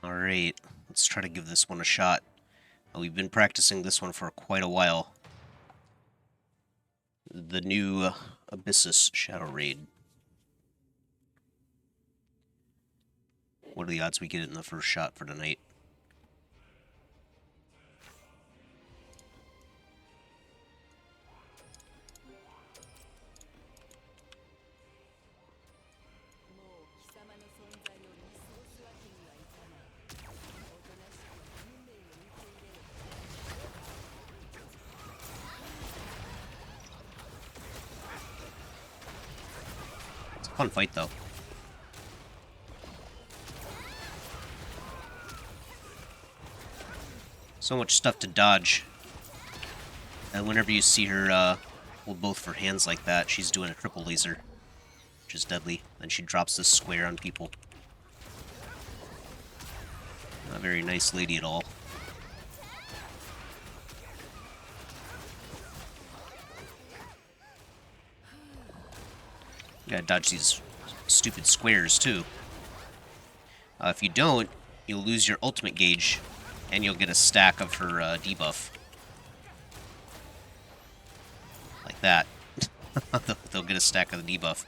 Alright, let's try to give this one a shot. We've been practicing this one for quite a while. The new Abysis Shadow Raid. What are the odds we get it in the first shot for tonight? It's a fun fight, though. So much stuff to dodge. And whenever you see her hold both of her hands like that, she's doing a triple laser, which is deadly. Then she drops this square on people. Not a very nice lady at all. You gotta dodge these stupid squares, too. If you don't, you'll lose your ultimate gauge, and you'll get a stack of her debuff. Like that. They'll get a stack of the debuff.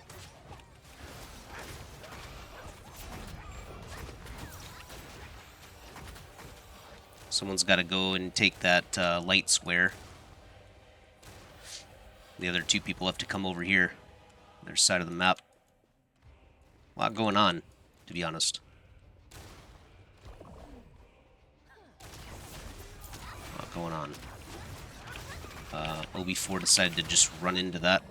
Someone's got to go and take that light square. The other two people have to come over here. Their side of the map. A lot going on, to be honest. A lot going on. OB4 decided to just run into that.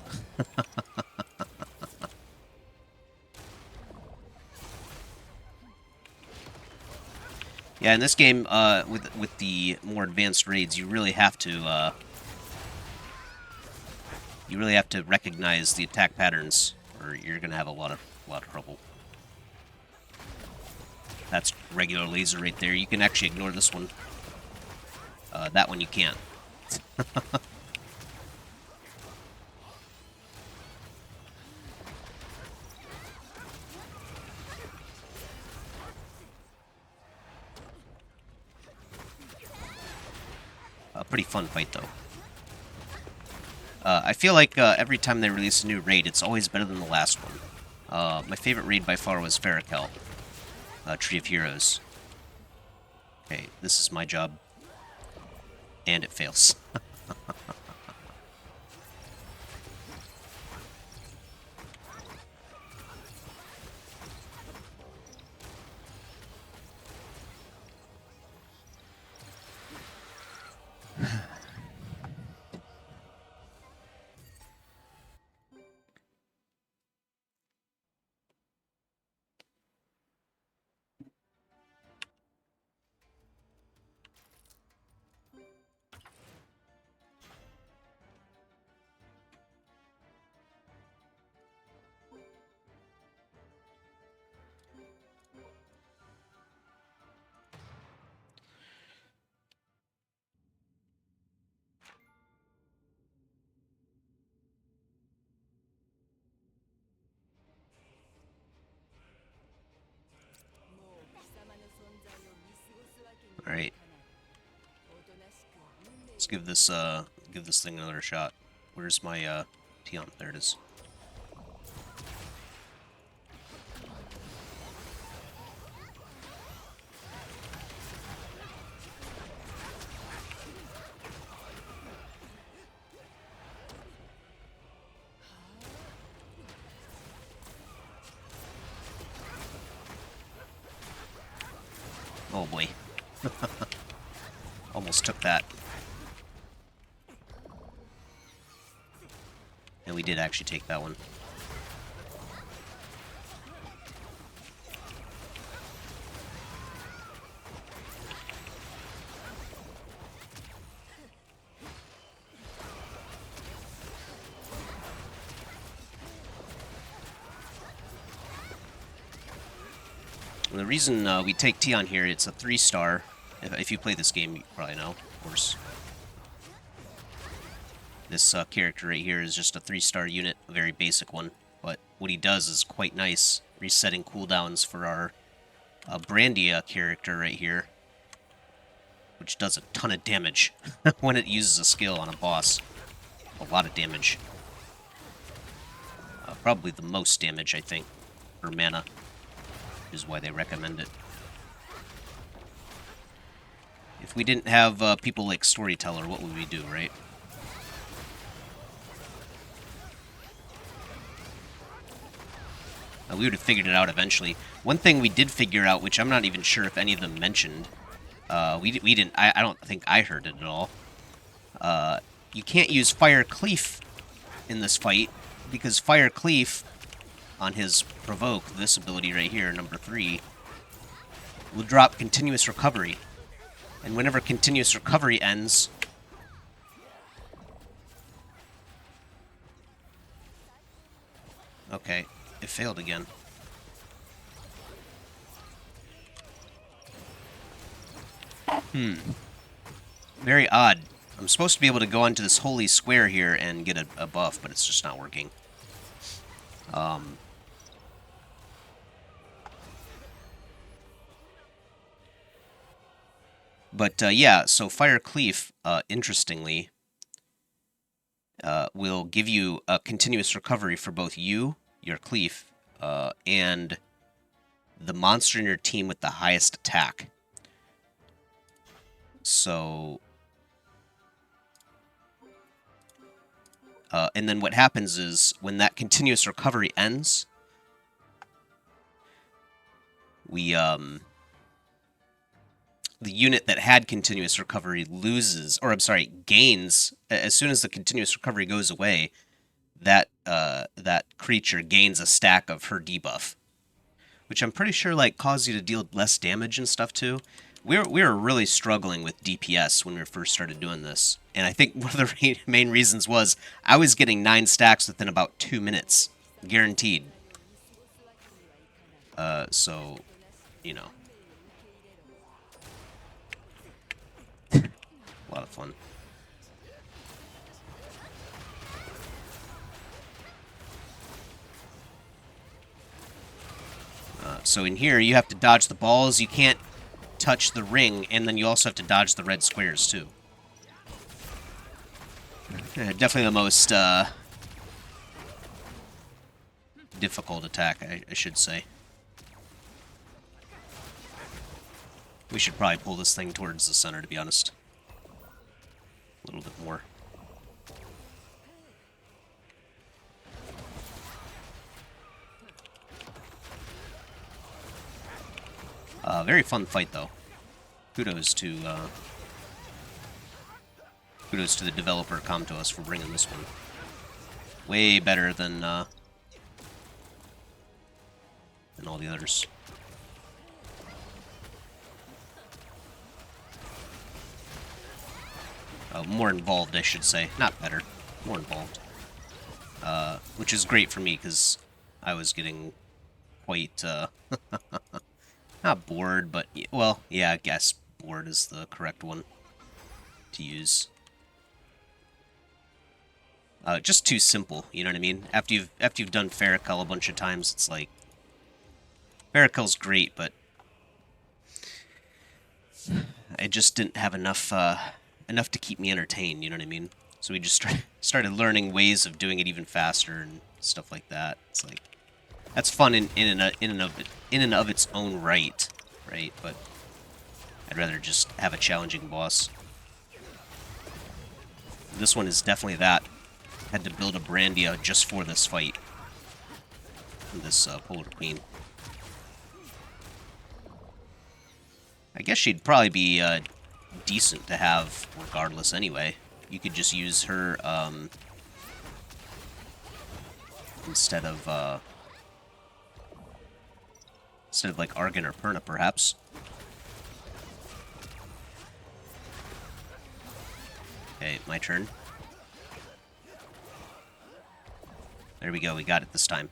Yeah, in this game, with the more advanced raids, you really have to recognize the attack patterns, or you're gonna have a lot of trouble. That's regular laser right there. You can actually ignore this one. That one you can't. A pretty fun fight, though. I feel like every time they release a new raid, it's always better than the last one. My favorite raid by far was Farrakal, Tree of Heroes. Okay, this is my job. And it fails. Alright. Let's give this thing another shot. Where's my Tion? There it is. Oh boy. Almost took that. And we did actually take that one. And the reason we take Tion here, it's a 3-star. If you play this game, you probably know, of course. This character right here is just a 3-star unit, a very basic one. But what he does is quite nice, resetting cooldowns for our a Brandia character right here, which does a ton of damage when it uses a skill on a boss. A lot of damage. Probably the most damage, I think, for mana, which is why they recommend it. If we didn't have people like Storyteller, what would we do, right? We would have figured it out eventually. One thing we did figure out, which I'm not even sure if any of them mentioned, we didn't. I don't think I heard it at all. You can't use Fire Cleave in this fight because Fire Cleave on his provoke, this ability right here, number 3, will drop continuous recovery. And whenever continuous recovery ends, okay, it failed again. Very odd. I'm supposed to be able to go onto this holy square here and get a buff, but it's just not working. But yeah, so Fire Cleave, interestingly, will give you a continuous recovery for both you, your Cleave, and the monster in your team with the highest attack. So... and then what happens is, when that continuous recovery ends, we, the unit that had continuous recovery loses, or I'm sorry, gains, as soon as the continuous recovery goes away, that creature gains a stack of her debuff. Which I'm pretty sure, like, caused you to deal less damage and stuff, too. We were really struggling with DPS when we first started doing this. And I think one of the main reasons was I was getting 9 stacks within about 2 minutes. Guaranteed. So, you know. A lot of fun. So in here, you have to dodge the balls. You can't touch the ring, and then you also have to dodge the red squares, too. Definitely the most difficult attack, I should say. We should probably pull this thing towards the center, to be honest. A little bit more. Very fun fight, though. Kudos to the developer Comtos for bringing this one. Way better than all the others. More involved, I should say. Not better. More involved. Which is great for me, because I was getting quite, not bored, but, well, yeah, I guess bored is the correct one to use. Just too simple, you know what I mean? After you've done Farrakell a bunch of times, it's like... Farrakell's great, but... I just didn't have enough to keep me entertained, you know what I mean? So we just started learning ways of doing it even faster and stuff like that. It's like... That's fun in and of its own right? But I'd rather just have a challenging boss. This one is definitely that. Had to build a Brandia just for this fight. This Polar Queen. I guess she'd probably be decent to have regardless anyway. You could just use her instead of like Argon or Perna, perhaps. Okay, my turn. There we go, we got it this time.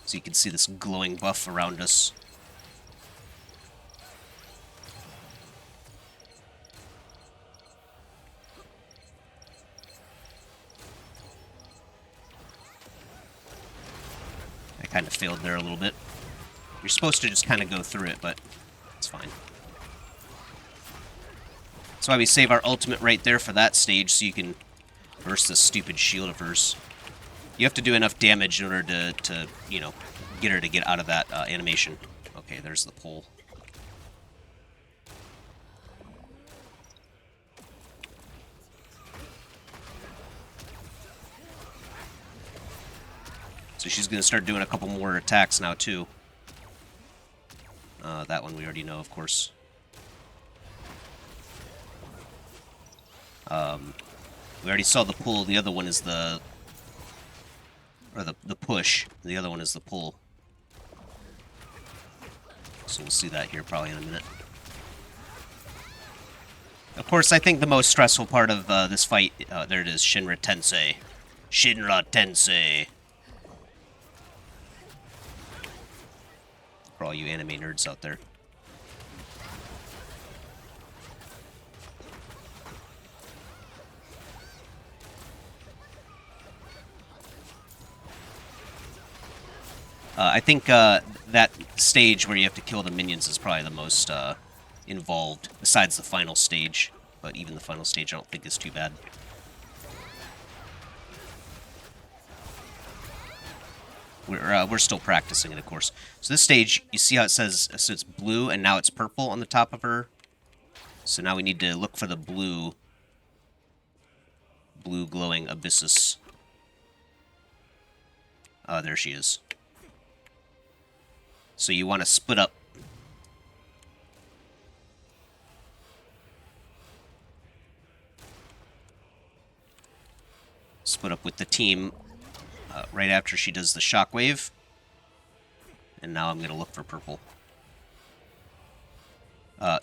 So you can see this glowing buff around us. I kind of failed there a little bit. You're supposed to just kind of go through it, but It's fine. That's why we save our ultimate right there for that stage, so you can burst this stupid shield of hers. You have to do enough damage in order to you know, get her to get out of that animation. Okay, there's the pull. So she's going to start doing a couple more attacks now, too. That one we already know, of course. We already saw the pull. The other one is the... Or the push. The other one is the pull. So we'll see that here probably in a minute. Of course, I think the most stressful part of this fight... there it is, Shinra Tensei. Shinra Tensei. For all you anime nerds out there. I think that stage where you have to kill the minions is probably the most involved, besides the final stage. But even the final stage I don't think is too bad. We're still practicing it, of course. So this stage, you see how it says, so it's blue, and now it's purple on the top of her. So now we need to look for the blue glowing Abysis. There she is. So you want to split up. Split up with the team. Right after she does the shockwave. And now I'm going to look for purple.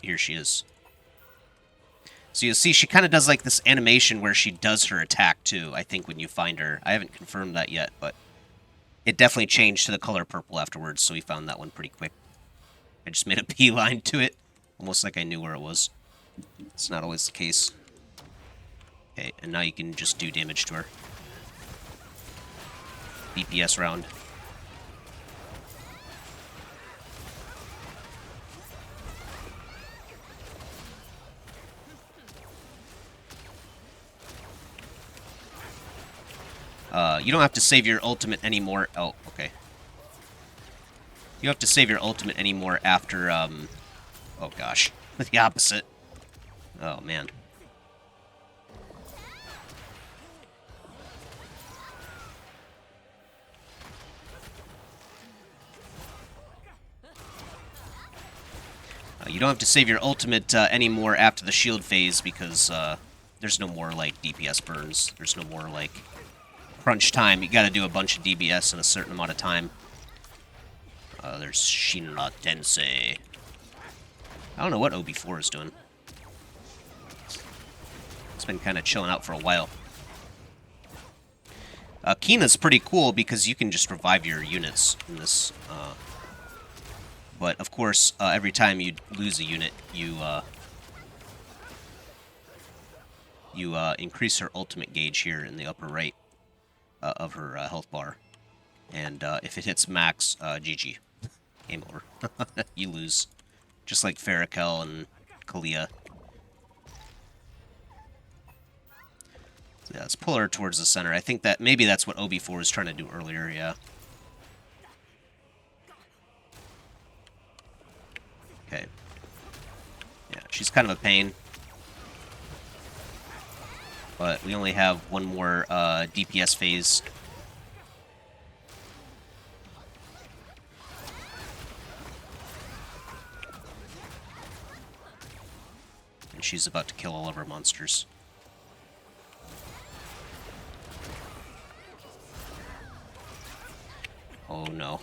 Here she is. So you'll see she kind of does like this animation where she does her attack too, I think, when you find her. I haven't confirmed that yet, but it definitely changed to the color purple afterwards, so we found that one pretty quick. I just made a beeline to it, almost like I knew where it was. It's not always the case. Okay, and now you can just do damage to her. DPS round. You don't have to save your ultimate anymore. Oh, okay. You don't have to save your ultimate anymore after, oh gosh. The opposite. Oh, man. You don't have to save your ultimate anymore after the shield phase because there's no more, like, DPS burns. There's no more, like, crunch time. You gotta do a bunch of DBS in a certain amount of time. There's Shinra Tensei. I don't know what OB4 is doing. It's been kind of chilling out for a while. Kina's pretty cool because you can just revive your units in this. But, of course, every time you lose a unit, you increase her ultimate gauge here in the upper right of her health bar. And if it hits max, GG. Game over. You lose. Just like Farrakell and Kalia. So yeah, let's pull her towards the center. I think that maybe that's what OB4 was trying to do earlier, yeah. Okay. Yeah, she's kind of a pain. But we only have one more DPS phase. And she's about to kill all of our monsters. Oh no.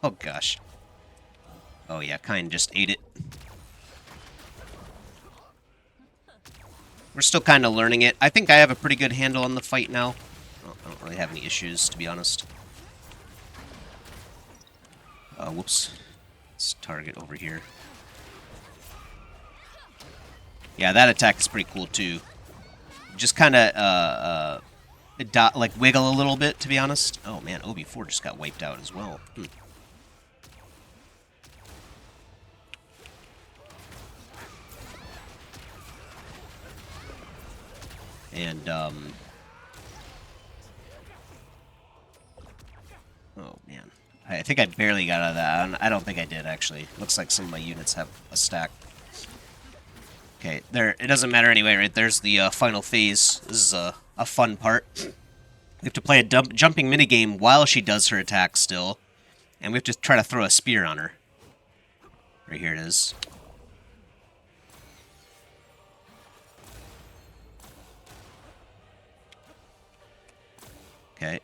Oh gosh. Oh yeah, Kain just ate it. We're still kind of learning it. I think I have a pretty good handle on the fight now. I don't really have any issues, to be honest. Whoops. Let's target over here. Yeah, that attack is pretty cool, too. Just kind of, like, wiggle a little bit, to be honest. Oh, man, OB4 just got wiped out as well. And, oh, man. I think I barely got out of that. I don't think I did, actually. Looks like some of my units have a stack. Okay, there. It doesn't matter anyway, right? There's the final phase. This is a fun part. We have to play a jumping minigame while she does her attack still. And we have to try to throw a spear on her. Right here it is. Okay.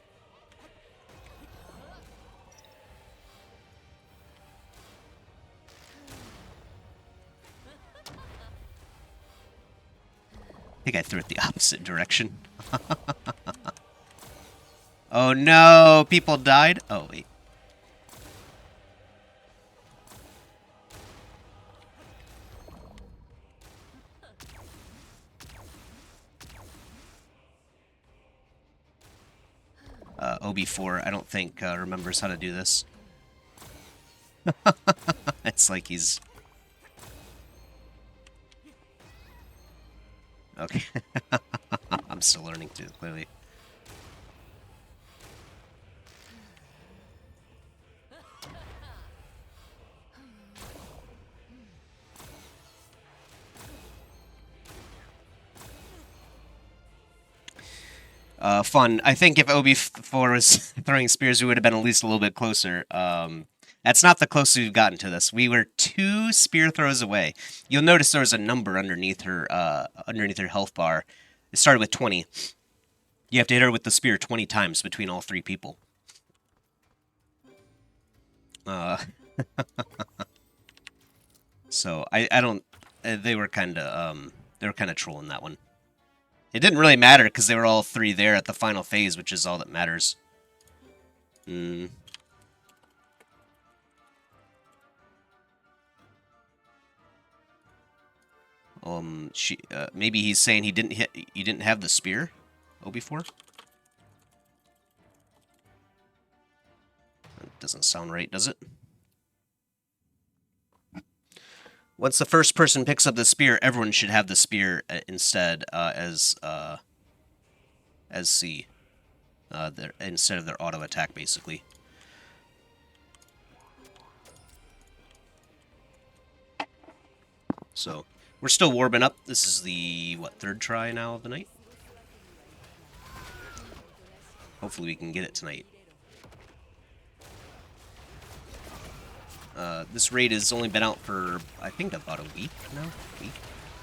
I think I threw it the opposite direction. Oh no! People died? Oh, wait. OB4, I don't think, remembers how to do this. It's like he's... Okay. I'm still learning too, clearly. Fun. I think if OB4 was throwing spears, we would have been at least a little bit closer. That's not the closest we've gotten to this. We were 2 spear throws away. You'll notice there was a number underneath her health bar. It started with 20. You have to hit her with the spear 20 times between all 3 people. So I don't. They were kind of trolling that one. It didn't really matter because they were all 3 there at the final phase, which is all that matters. Maybe he's saying you didn't have the spear, OB4? That doesn't sound right, does it? Once the first person picks up the spear, everyone should have the spear instead as C. Instead of their auto attack, basically. So, we're still warming up. This is the, what, 3rd try now of the night? Hopefully we can get it tonight. This raid has only been out for, I think, about a week now.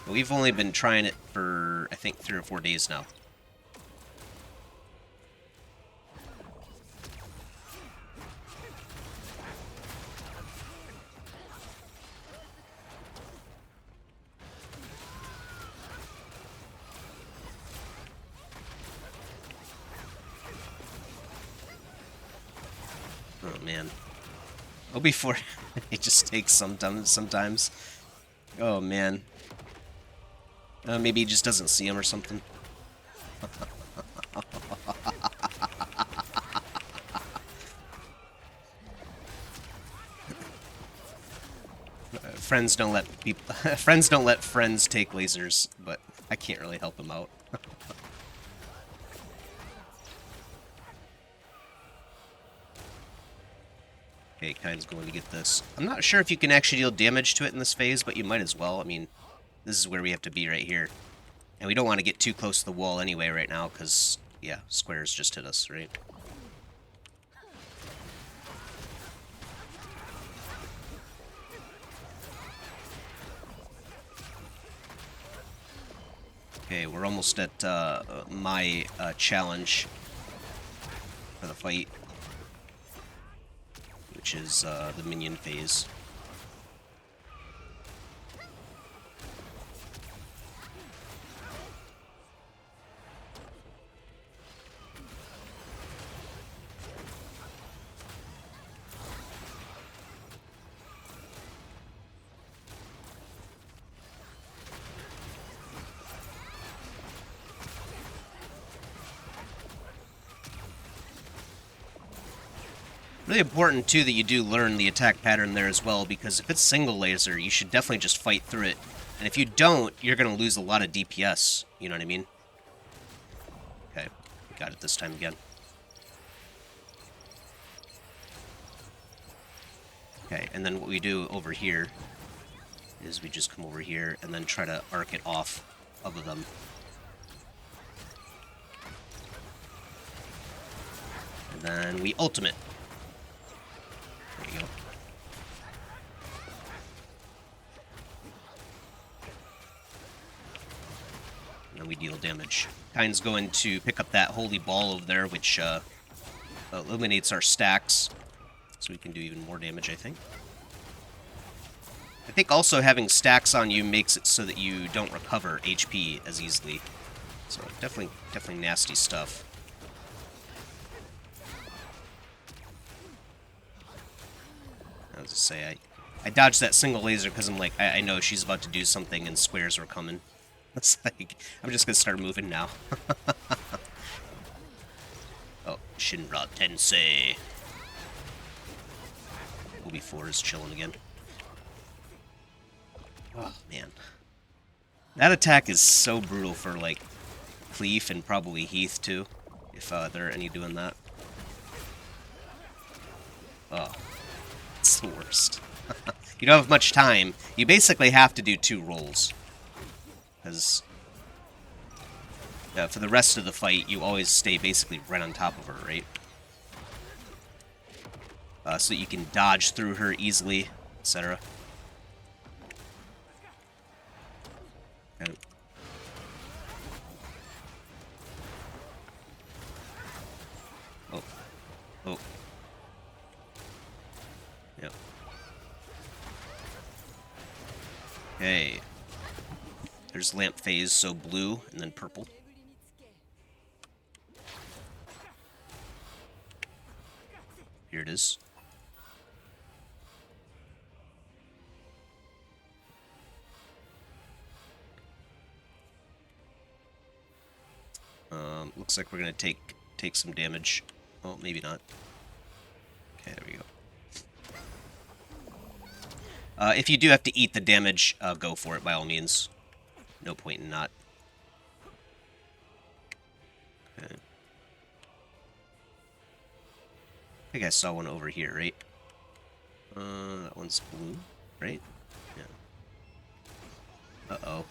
But we've only been trying it for, I think, 3 or 4 days now. Oh, man. OB4, it just takes sometimes. Oh, man. Maybe he just doesn't see him or something. Friends don't let people. Friends don't let friends take lasers, but I can't really help him out. Okay, Kyne's going to get this. I'm not sure if you can actually deal damage to it in this phase, but you might as well. I mean, this is where we have to be right here. And we don't want to get too close to the wall anyway right now, because, yeah, squares just hit us, right? Okay, we're almost at my challenge for the fight, which is the minion phase. Really important, too, that you do learn the attack pattern there as well, because if it's single laser, you should definitely just fight through it. And if you don't, you're going to lose a lot of DPS, you know what I mean? Okay, got it this time again. Okay, and then what we do over here is we just come over here and then try to arc it off of them. And then we ultimate. There you go. And then we deal damage. Kyne's going to pick up that holy ball over there, which eliminates our stacks. So we can do even more damage, I think. I think also having stacks on you makes it so that you don't recover HP as easily. So definitely nasty stuff. I was just say I dodged that single laser because I'm like I know she's about to do something and squares are coming. It's like I'm just gonna start moving now. Oh, Shinra Tensei. Obi 4 is chilling again. Oh man, that attack is so brutal for like Cleef and probably Heath too, if there are any doing that. Oh, it's the worst. You don't have much time. You basically have to do 2 rolls. Because for the rest of the fight, you always stay basically right on top of her, right? So that you can dodge through her easily, etc. Okay. Oh. Oh. Yep. Okay. There's lamp phase, so blue, and then purple. Here it is. Looks like we're gonna take some damage. Oh, maybe not. Okay, there we go. If you do have to eat the damage, go for it by all means. No point in not. Okay. I think I saw one over here, right? That one's blue, right? Yeah. Uh-oh.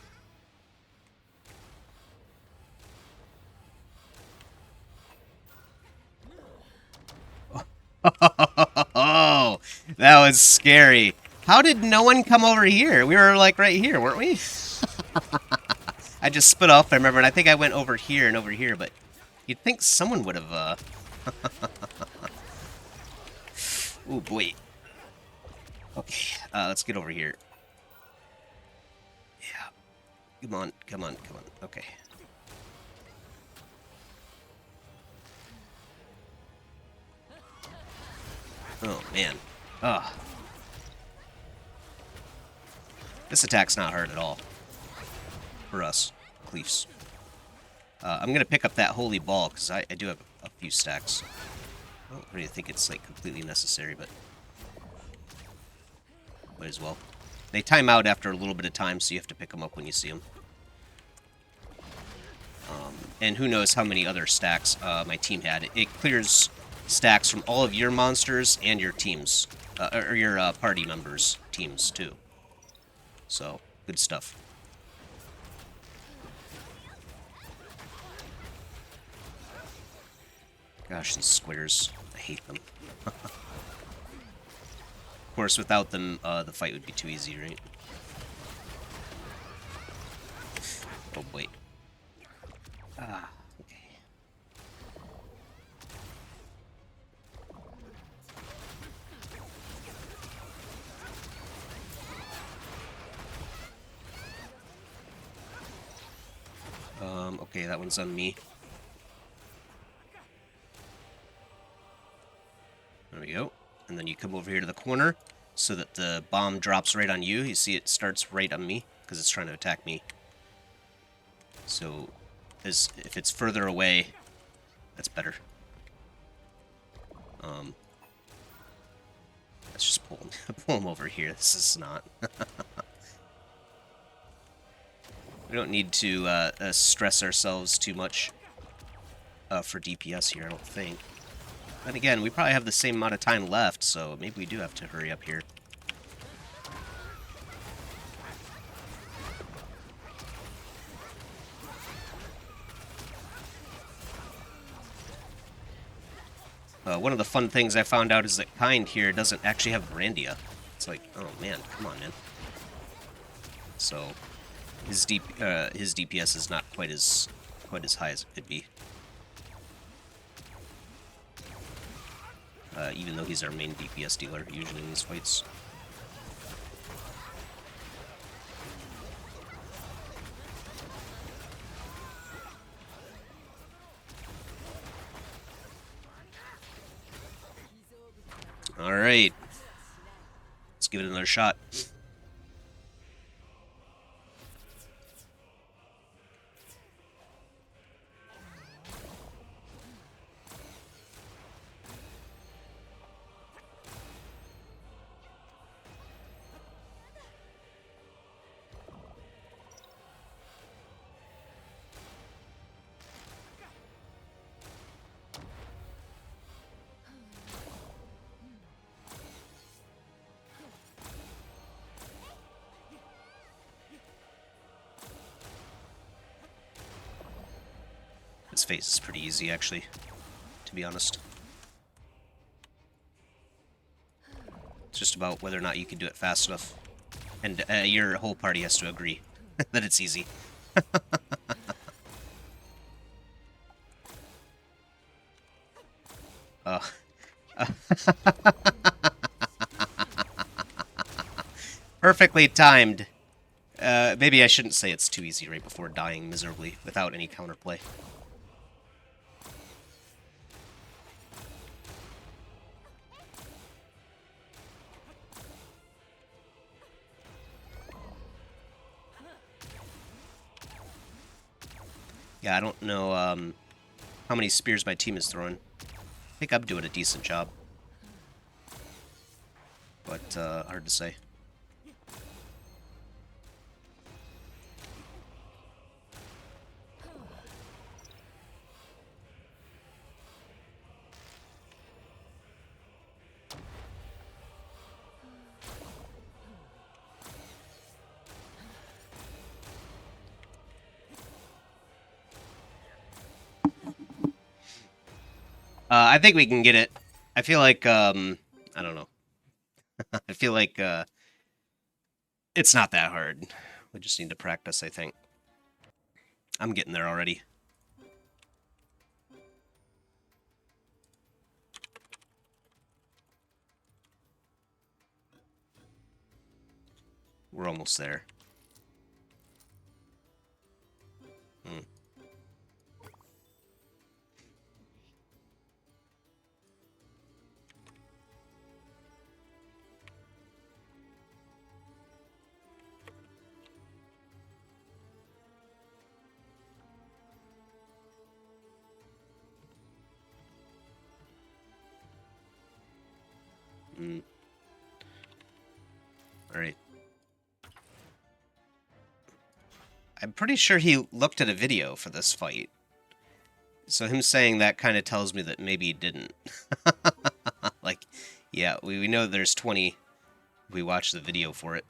Oh, that was scary. How did no one come over here? We were like right here, weren't we? I just split off, I remember, and I think I went over here, but you'd think someone would have, Oh boy. Okay, let's get over here. Yeah. Come on, come on, come on. Okay. Oh, man. Ugh. This attack's not hard at all. For us, Cleefs. I'm going to pick up that holy ball, because I do have a few stacks. I don't really think it's, like, completely necessary, but... might as well. They time out after a little bit of time, so you have to pick them up when you see them. And who knows how many other stacks my team had. It clears stacks from all of your monsters and your teams. Or your party members' teams, too. So, good stuff. Gosh, these squares. I hate them. Of course, without them, the fight would be too easy, right? Oh, wait. Ah, okay. Okay, that one's on me. There we go. And then you come over here to the corner so that the bomb drops right on you. You see it starts right on me because it's trying to attack me. So if it's further away, that's better. Let's just pull him over here. This is not. We don't need to stress ourselves too much. for DPS here, I don't think. Then again, we probably have the same amount of time left, so maybe we do have to hurry up here. One of the fun things I found out is that Kind here doesn't actually have Brandia. It's like, oh man, come on, man. So his DPS is not quite as high as it could be. Even though he's our main DPS dealer usually in these fights. Alright. Let's give it another shot. This phase is pretty easy, actually, to be honest. It's just about whether or not you can do it fast enough. And your whole party has to agree that it's easy. Perfectly timed. Maybe I shouldn't say it's too easy right before dying miserably without any counterplay. Yeah, I don't know how many spears my team is throwing. I think I'm doing a decent job. But hard to say. I think we can get it. I feel like, I don't know. I feel like it's not that hard. We just need to practice, I think. I'm getting there already. We're almost there. Alright. I'm pretty sure he looked at a video for this fight. So him saying that kind of tells me that maybe he didn't. Like, yeah, we know there's 20. We watched the video for it.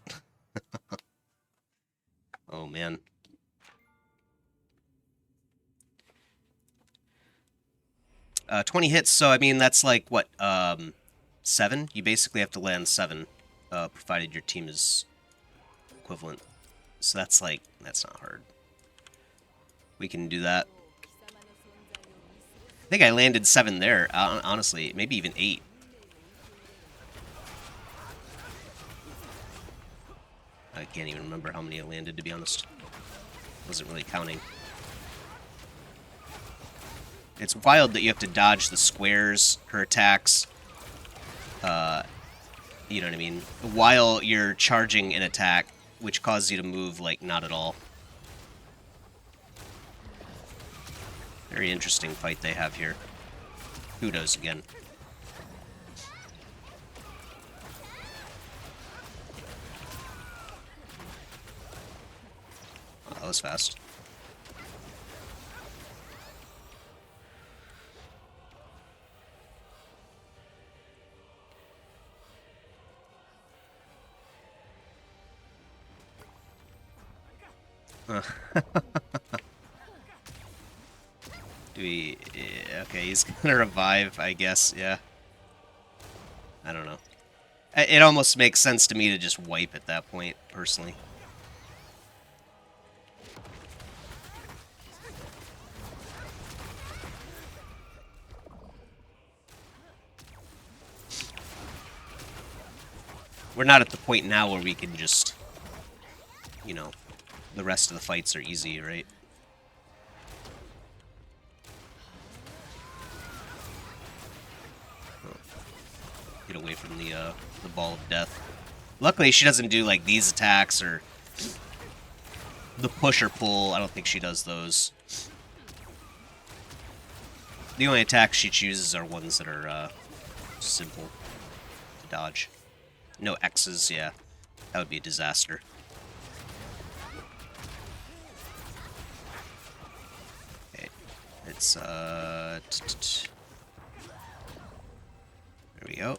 Oh, man. Uh, 20 hits, so I mean, that's like, what, 7? You basically have to land 7, provided your team is equivalent. So that's like, that's not hard. We can do that. I think I landed 7 there, honestly. Maybe even 8. I can't even remember how many I landed, to be honest. Wasn't really counting. It's wild that you have to dodge the squares, her attacks, you know what I mean, while you're charging an attack, which causes you to move, like, not at all. Very interesting fight they have here. Kudos again. Oh, that was fast. Uh, do we... okay, he's gonna revive, I guess, yeah. I don't know. It almost makes sense to me to just wipe at that point, personally. We're not at the point now where we can just, you know, the rest of the fights are easy, right? Oh. Get away from the ball of death. Luckily, she doesn't do, like, these attacks or the push or pull. I don't think she does those. The only attacks she chooses are ones that are simple to dodge. No X's, yeah. That would be a disaster. Okay. It's, there we go.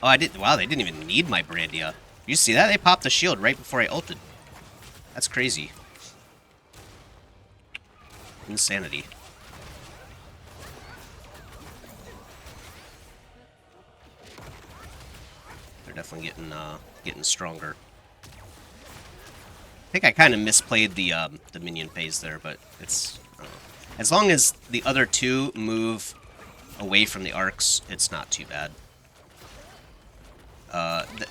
Oh, I did. Wow, they didn't even need my Brandia. You see that? They popped the shield right before I ulted. That's crazy. Insanity. They're definitely getting stronger. I think I kind of misplayed the minion phase there, but it's as long as the other two move away from the arcs, it's not too bad.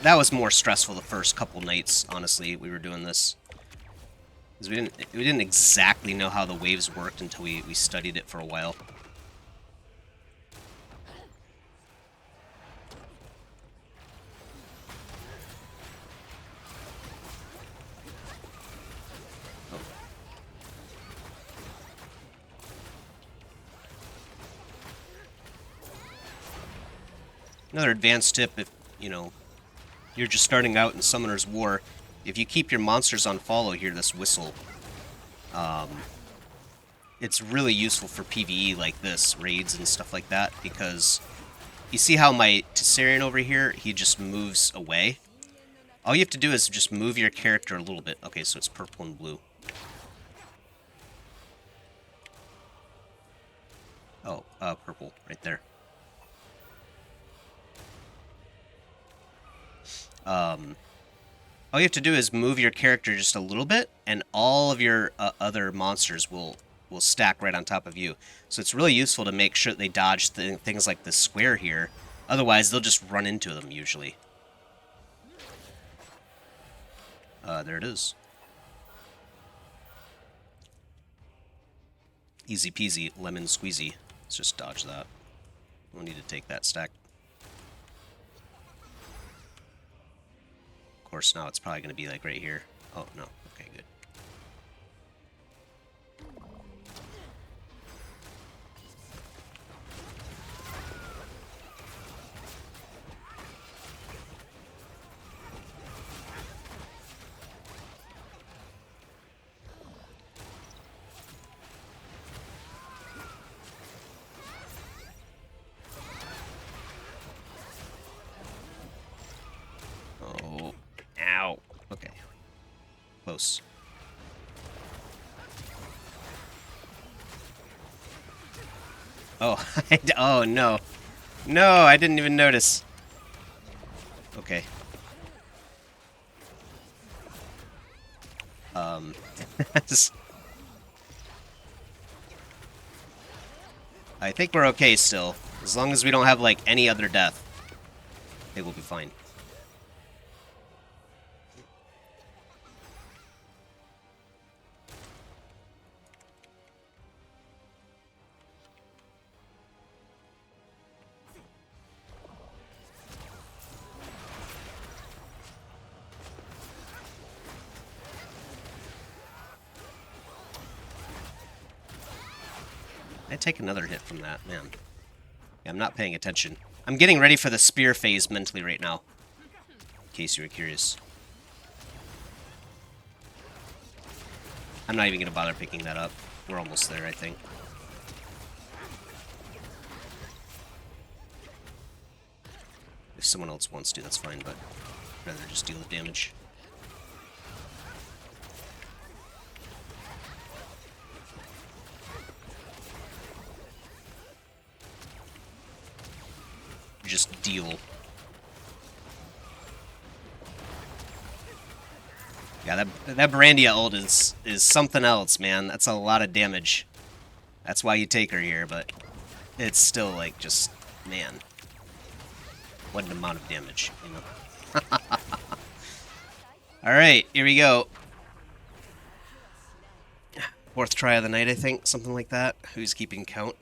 That was more stressful the first couple nights, honestly, we were doing this. Because we didn't exactly know how the waves worked until we studied it for a while. Oh. Another advanced tip, if you know, you're just starting out in Summoner's War, if you keep your monsters on follow, hear this whistle. It's really useful for PvE like this, raids and stuff like that, because you see how my Tessarian over here, he just moves away? All you have to do is just move your character a little bit. Okay, so it's purple and blue. Oh, purple, right there. All you have to do is move your character just a little bit, and all of your other monsters will stack right on top of you. So it's really useful to make sure they dodge things like the square here. Otherwise, they'll just run into them, usually. There it is. Easy peasy, lemon squeezy. Let's just dodge that. We'll need to take that stack. Of course, now it's probably going to be like right here. Oh, no. Okay, good. Oh, ow. Okay. Close. Oh, oh no. No, I didn't even notice. Okay. I think we're okay still. As long as we don't have, like, any other death, I think we'll be fine. I take another hit from that, man. Yeah, I'm not paying attention. I'm getting ready for the spear phase mentally right now. case you were curious. I'm not even going to bother picking that up. We're almost there, I think. If someone else wants to, that's fine, but I'd rather just deal with damage. Just deal. Yeah, that Brandia ult is something else, man. That's a lot of damage. That's why you take her here, but it's still like just, man, what an amount of damage, you know. All right, here we go. 4th try of the night, I think, something like that. Who's keeping count?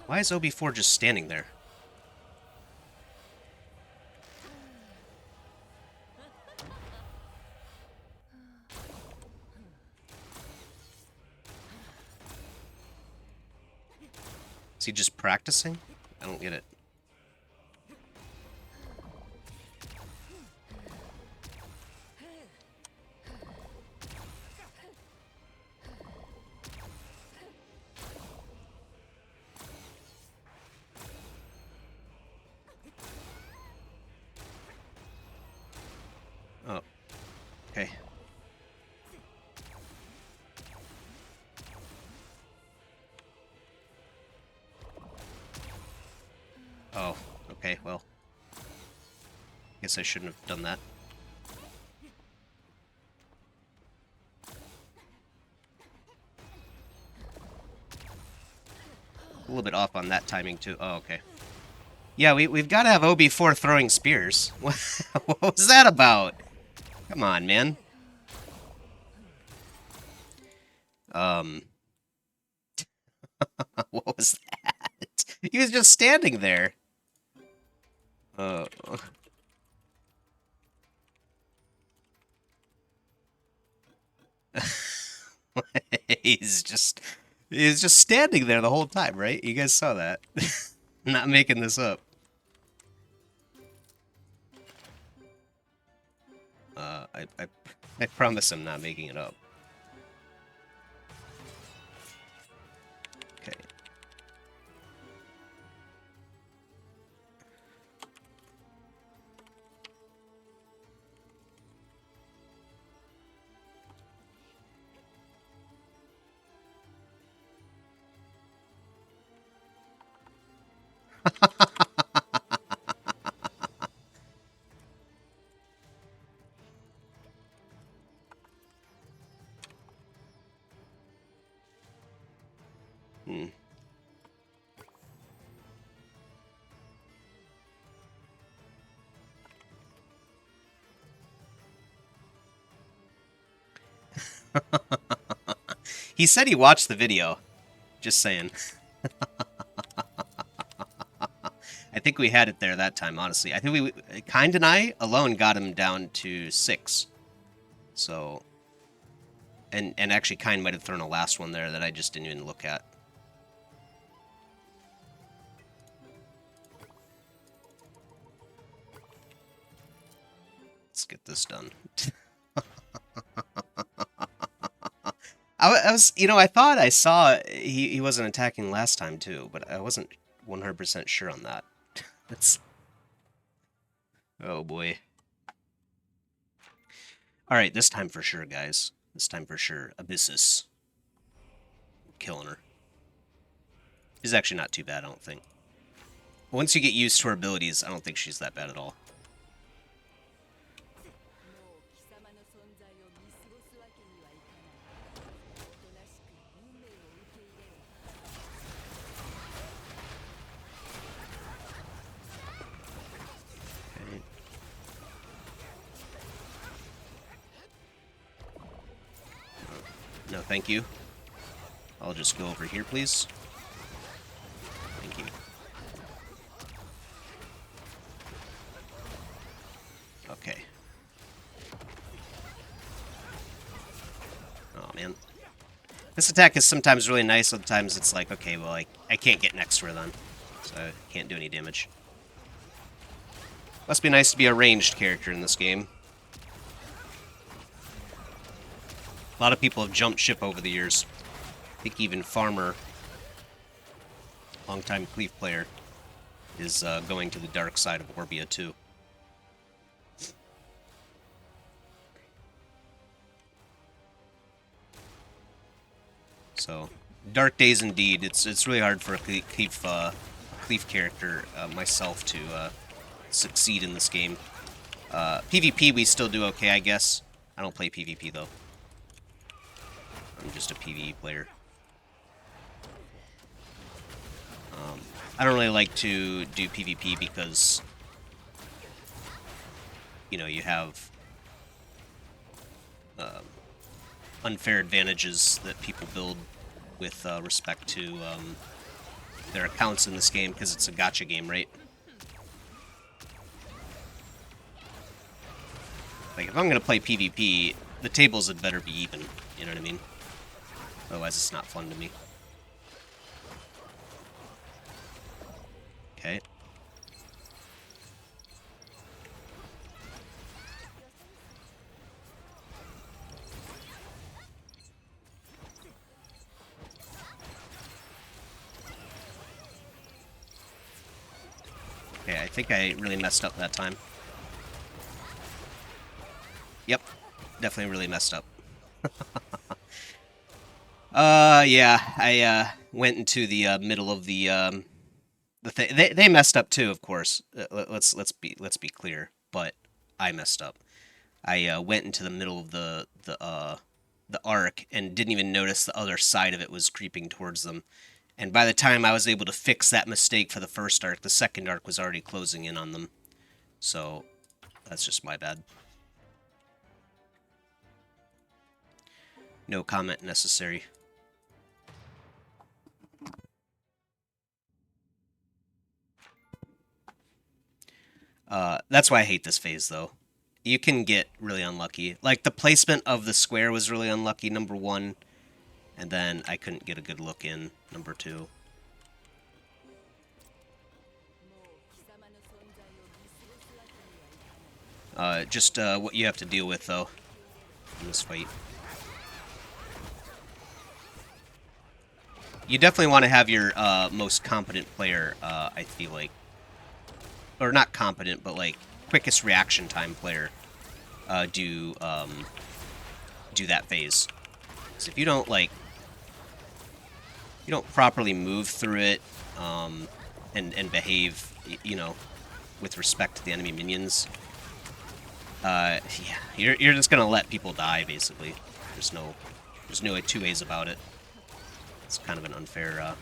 Why is OB4 just standing there? Is he just practicing? I don't get it. Oh. Okay. Oh, okay, well. Guess I shouldn't have done that. A little bit off on that timing, too. Oh, okay. Yeah, we've got to have OB4 throwing spears. What was that about? Come on, man. What was that? He was just standing there. Oh. He's just standing there the whole time, right? You guys saw that. Not making this up. I promise I'm not making it up. Okay. He said he watched the video. Just saying. I think we had it there that time, honestly. I think Kind and I alone got him down to 6. So... And actually Kind might have thrown a last one there that I just didn't even look at. Let's get this done. I was, you know, I thought I saw he wasn't attacking last time too, but I wasn't 100% sure on that. That's... Oh boy. Alright, this time for sure, guys. This time for sure. Abysis. Killing her. She's actually not too bad, I don't think. Once you get used to her abilities, I don't think she's that bad at all. No, thank you. I'll just go over here, please. This attack is sometimes really nice, sometimes it's like, okay, well, I can't get next to her then. So I can't do any damage. Must be nice to be a ranged character in this game. A lot of people have jumped ship over the years. I think even Farmer, longtime Cleave player, is going to the dark side of Orbia too. So, dark days indeed. It's really hard for a Cleave character, myself, to succeed in this game. PvP we still do okay, I guess. I don't play PvP though. I'm just a PvE player. I don't really like to do PvP because, you know, you have unfair advantages that people build with respect to their accounts in this game, because it's a gacha game, right? Like, if I'm going to play PvP, the tables had better be even, you know what I mean? Otherwise, it's not fun to me. Okay. Okay, I think I really messed up that time. Yep, definitely really messed up. Yeah, I went into the middle of the thing. They messed up too, of course. Let's be clear. But I messed up. I went into the middle of the arc and didn't even notice the other side of it was creeping towards them. And by the time I was able to fix that mistake for the first arc, the second arc was already closing in on them. So that's just my bad. No comment necessary. That's why I hate this phase, though. You can get really unlucky. Like, the placement of the square was really unlucky, number 1. And then I couldn't get a good look in, number 2. Just what you have to deal with, though, in this fight. You definitely want to have your most competent player, I feel like. Or not competent, but like quickest reaction time player do that phase. Because if you don't you don't properly move through it and behave, you know, with respect to the enemy minions, yeah, you're just gonna let people die basically. There's no two ways about it. It's kind of an unfair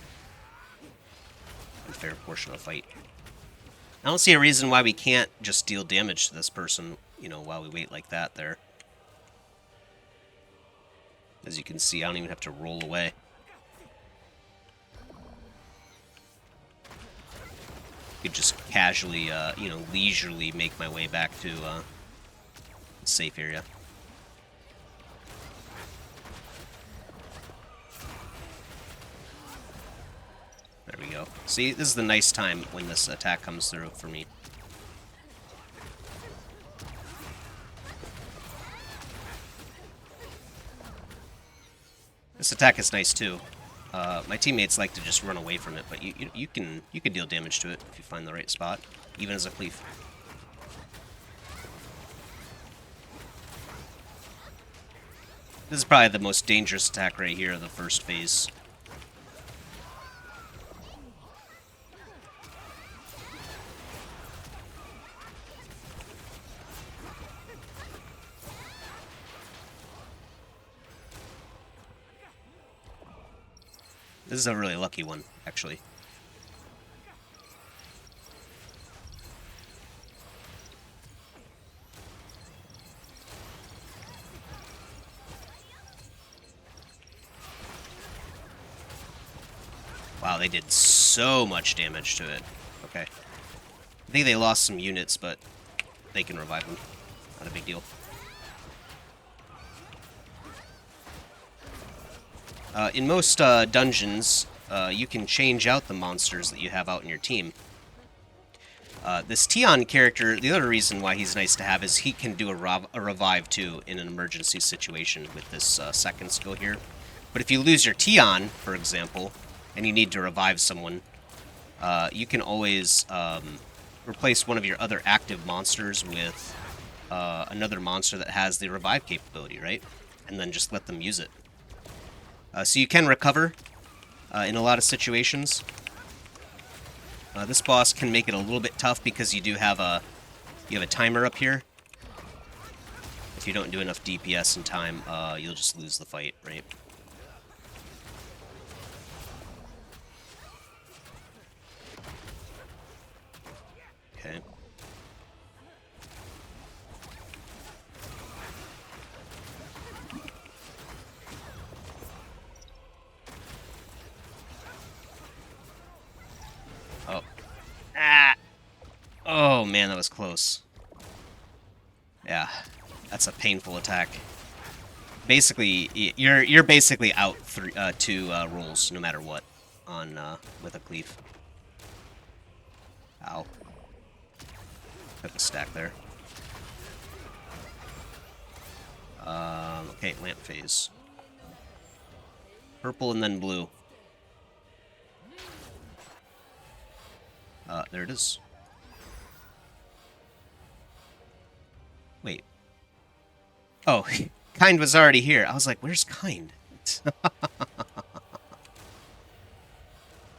portion of the fight. I don't see a reason why we can't just deal damage to this person, you know, while we wait like that there. As you can see, I don't even have to roll away. I could just casually, you know, leisurely make my way back to a safe area. There we go. See, this is the nice time when this attack comes through for me. This attack is nice too. My teammates like to just run away from it, but you can deal damage to it if you find the right spot, even as a cleave. This is probably the most dangerous attack right here of the first phase. This is a really lucky one, actually. Wow, they did so much damage to it. Okay. I think they lost some units, but they can revive them. Not a big deal. In most dungeons, you can change out the monsters that you have out in your team. This Tion character, the other reason why he's nice to have is he can do a revive too in an emergency situation with this second skill here. But if you lose your Tion, for example, and you need to revive someone, you can always replace one of your other active monsters with another monster that has the revive capability, right? And then just let them use it. So you can recover in a lot of situations. This boss can make it a little bit tough because you have a timer up here. If you don't do enough DPS in time, you'll just lose the fight, right? Okay. Oh. Ah! Oh, man, that was close. Yeah, that's a painful attack. Basically, you're basically out two rolls, no matter what, on with a cleave. Ow. Took a stack there. Okay, lamp phase. Purple and then blue. There it is. Wait. Oh, Kind was already here. I was like, where's Kind?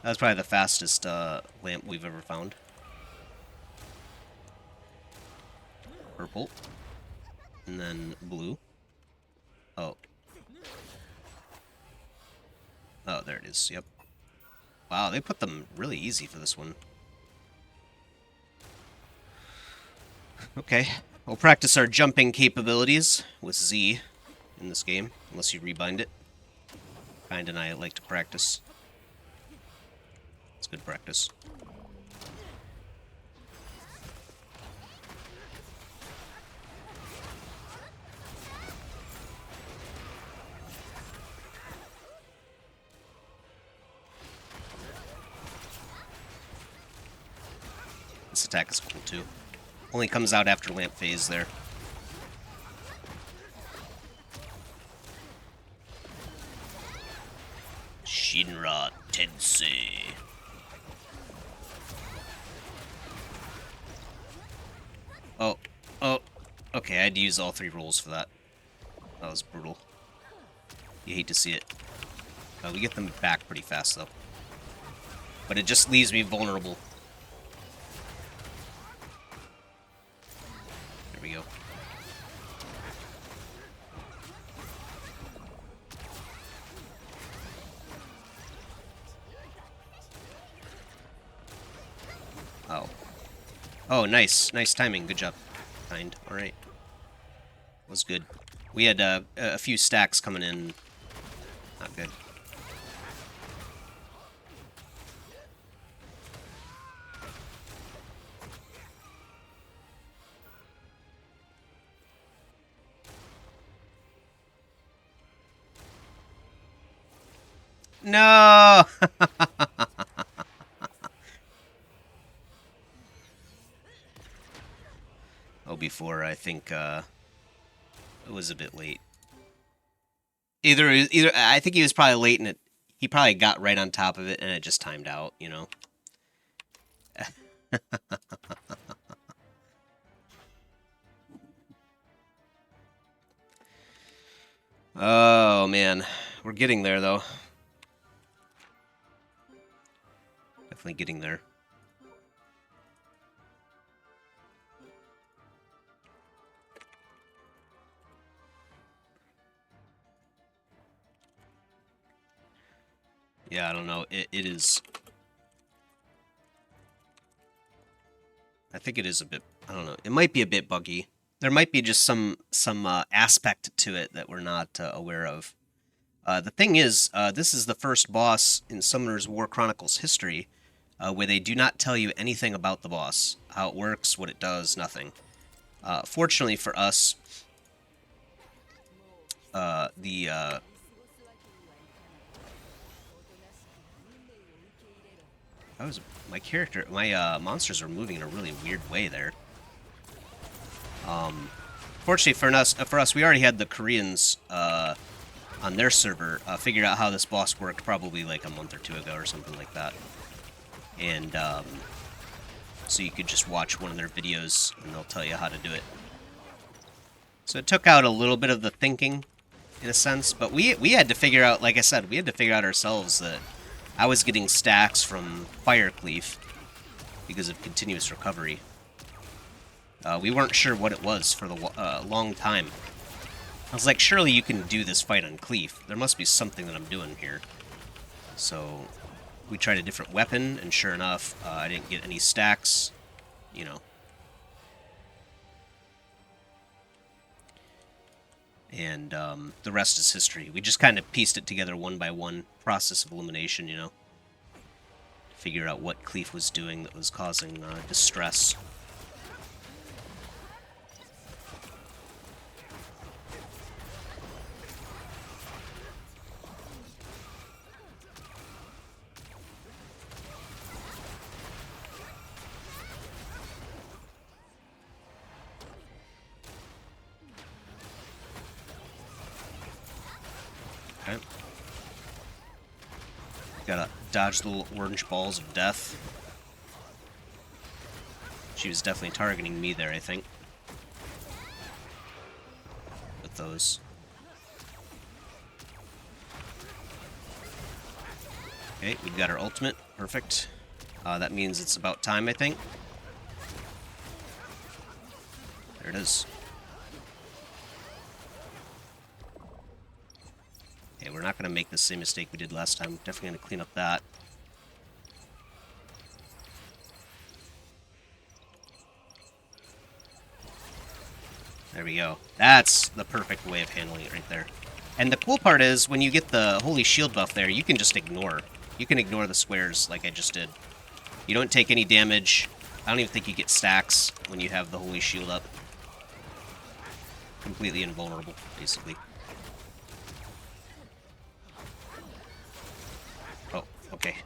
That's probably the fastest lamp we've ever found. Purple. And then blue. Oh. Oh, there it is. Yep. Wow, they put them really easy for this one. Okay. We'll practice our jumping capabilities with Z in this game, unless you rebind it. Kind and I like to practice. It's good practice. This attack is cool too. Only comes out after lamp phase there. Shinra Tensei. Oh, okay, I had to use all 3 rolls for that. That was brutal. You hate to see it. We get them back pretty fast, though. But it just leaves me vulnerable. There we go. Oh. Oh, nice. Nice timing. Good job. Kind. Alright. Was good. We had a few stacks coming in. Not good. No! Oh, before, I think, it was a bit late. Either, I think he was probably late and he probably got right on top of it and it just timed out, you know? Oh, man. We're getting there, though. Definitely getting there. Yeah, I don't know. It is... I think it is a bit... I don't know. It might be a bit buggy. There might be just some aspect to it that we're not aware of. The thing is, this is the first boss in Summoner's War Chronicles history where they do not tell you anything about the boss. How it works, what it does, nothing. Fortunately for us, My monsters are moving in a really weird way there. Fortunately for us, we already had the Koreans on their server figured out how this boss worked probably like a month or two ago or something like that. And so you could just watch one of their videos and they'll tell you how to do it. So it took out a little bit of the thinking, in a sense, but we had to figure out, like I said, we had to figure out ourselves that I was getting stacks from Fire Cleave because of continuous recovery. We weren't sure what it was for the long time. I was like, surely you can do this fight on Cleave. There must be something that I'm doing here. So we tried a different weapon, and sure enough, I didn't get any stacks, you know. And the rest is history. We just kind of pieced it together one by one, process of elimination, you know. Figure out what Cleave was doing that was causing distress. Okay. Gotta dodge the little orange balls of death. She was definitely targeting me there, I think. With those. Okay, we've got our ultimate. Perfect. That means it's about time, I think. There it is. Okay, we're not going to make the same mistake we did last time. Definitely going to clean up that. There we go. That's the perfect way of handling it right there. And the cool part is, when you get the Holy Shield buff there, you can just ignore. You can ignore the squares like I just did. You don't take any damage. I don't even think you get stacks when you have the Holy Shield up. Completely invulnerable, basically. Oh, okay.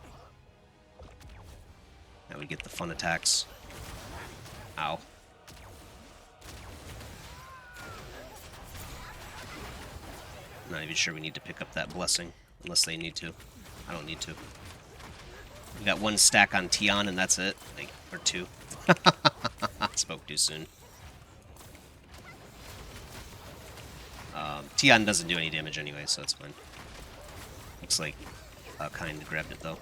Now we get the fun attacks. Ow. Not even sure we need to pick up that blessing, unless they need to. I don't need to. We got one stack on Tian, and that's it. Like, or two. Spoke too soon. Tian doesn't do any damage anyway, so it's fine. Looks like Kind grabbed it, though.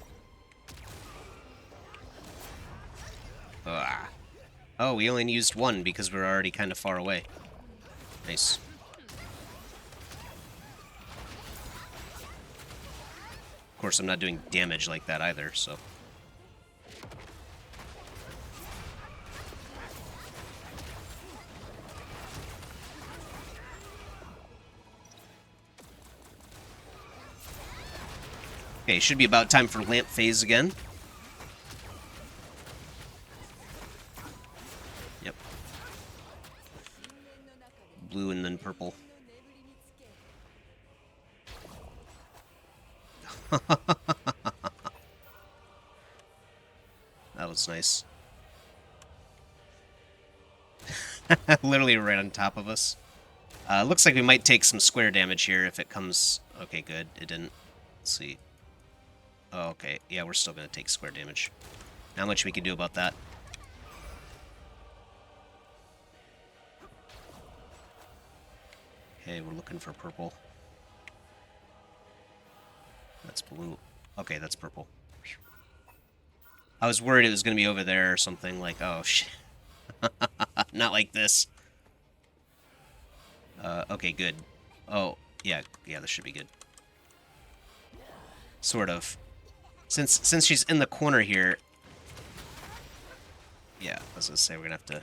Oh, we only used one because we're already kind of far away. Nice. Of course, I'm not doing damage like that either, so... Okay, should be about time for lamp phase again. Yep. Blue and then purple. That was nice. Literally right on top of us. Looks like we might take some square damage here if it comes... Okay, good. It didn't. Let's see. Oh, okay. Yeah, we're still going to take square damage. Not much we can do about that. Okay, we're looking for purple. That's blue. Okay, that's purple. I was worried it was going to be over there or something, like, oh, shit. Not like this. Okay, good. Oh, yeah, this should be good. Sort of. Since she's in the corner here... Yeah, I was going to say, we're going to have to...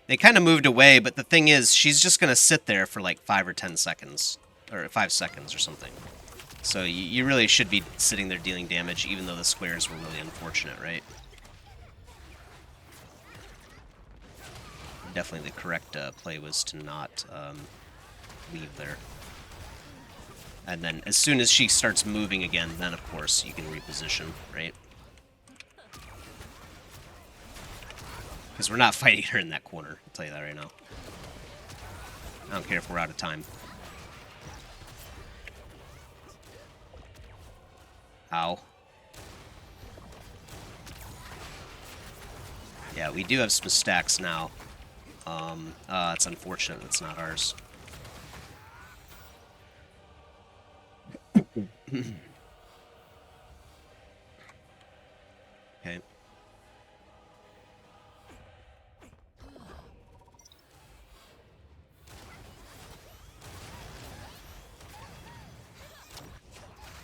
They kind of moved away, but the thing is, she's just going to sit there for like 5 or 10 seconds. Or 5 seconds or something. So you really should be sitting there dealing damage, even though the squares were really unfortunate, right? definitely the correct play was to not leave there. And then as soon as she starts moving again, then of course you can reposition, right? Because we're not fighting her in that corner, I'll tell you that right now. I don't care if we're out of time. Ow. Yeah, we do have some stacks now. It's unfortunate that's not ours. Okay.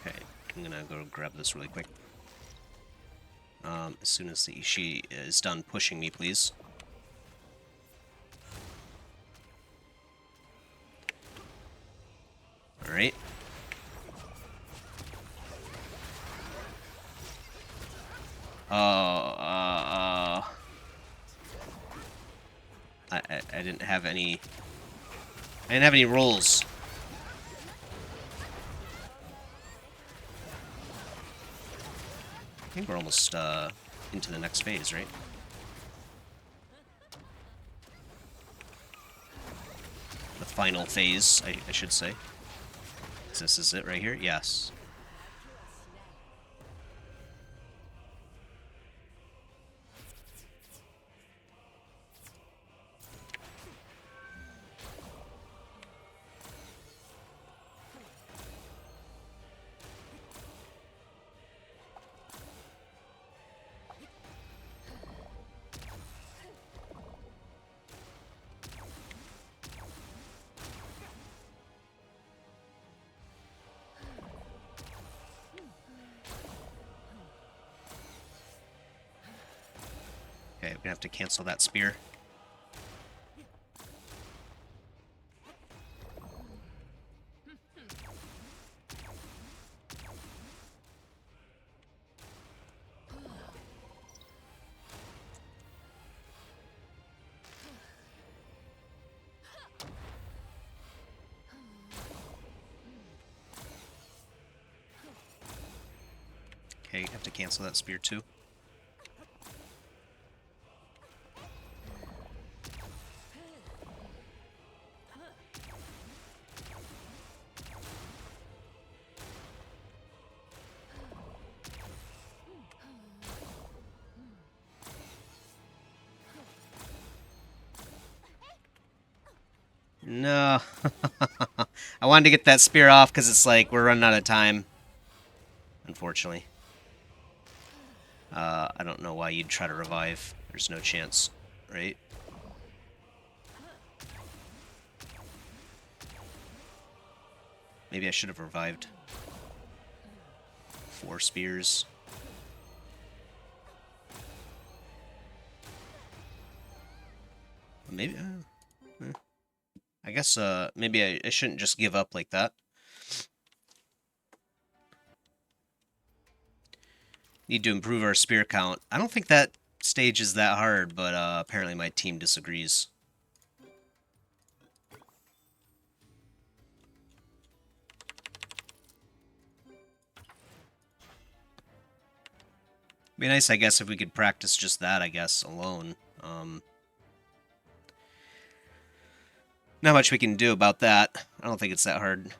Okay, I'm gonna go grab this really quick. As soon as she is done pushing me, please. Alright. I didn't have any... I didn't have any rolls. I think we're almost into the next phase, right? The final phase, I should say. This is it right here? Yes. Okay, we're gonna have to cancel that spear. Okay, you have to cancel that spear too. No. I wanted to get that spear off because it's like we're running out of time. Unfortunately. I don't know why you'd try to revive. There's no chance, right? Maybe I should have revived. 4 spears. Maybe... I guess maybe I shouldn't just give up like that. Need to improve our spear count. I don't think that stage is that hard, but apparently my team disagrees. Be nice, I guess, if we could practice just that, I guess, alone. Not much we can do about that. I don't think it's that hard.